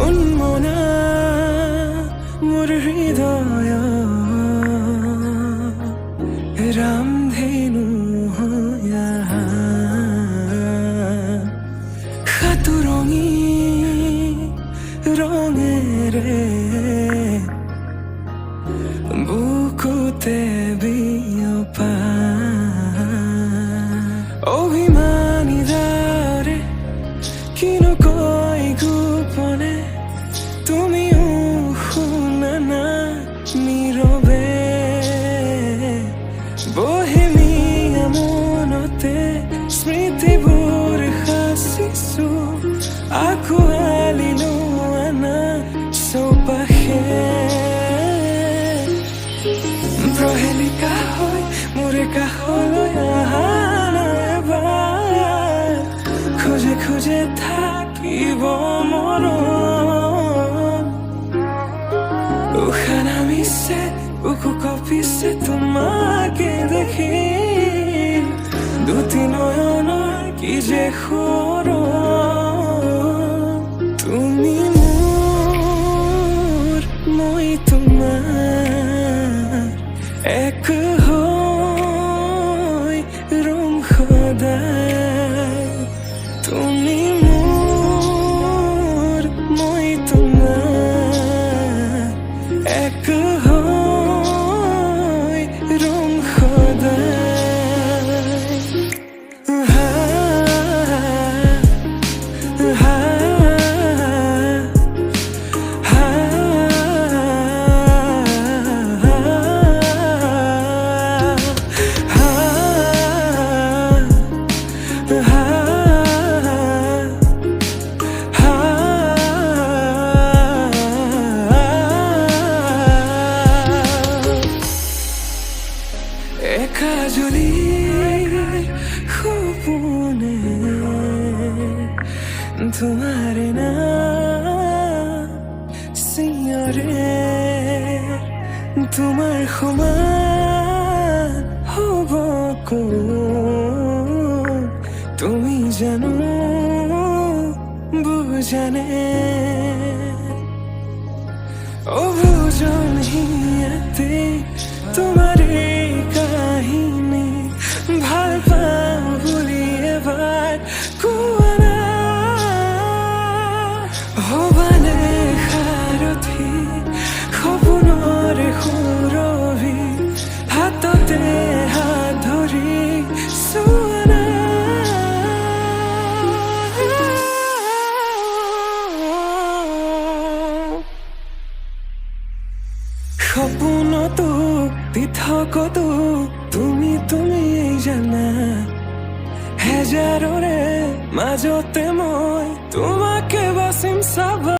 উন্মনা মোর হৃদয় রামধেনু হইয়া খাতুরঙি রঙেরে বুকুতে বিয়পা অভিমানী দারে কিনো কই গোপনে তুমিও শুনা না নীরবে বহেমিয়া মনতে স্মৃতিবোৰ সাঁচিছো আঁকোৱালি লোৱা চৌপাশে প্ৰহেলিকা হৈ মোৰ কাষলৈ অহা এবাৰ খোজে খোজে থাকিব মৰম উশাহ নামিছে বুকু কঁপিছে তোমাকে দেখি দুটি নয়নৰ কি যে সৰম তুমি মোৰ মই তোমাৰ এক হৈ ৰম সদায় তুমি মোৰ মই তোমাৰ এক হৈ ৰম সদায় কাজলি সপনে তোমার নাম সিঁয়ৰে তোমাৰ সমান হ'ব কোন তুমি জানো বুজানে অবুজন হিয়াতে তোমাৰ কাহিনী ভাল পাওঁ বুলি এবাৰ কোৱা না হবানে সাৰথি সপোনৰে সুৰভি হাততে হাত ধৰি চোৱা না সপোনতো পৃথকতো তুমি জানা হেজাৰৰে মাজতে মই তোমাকে বাচিম চাবা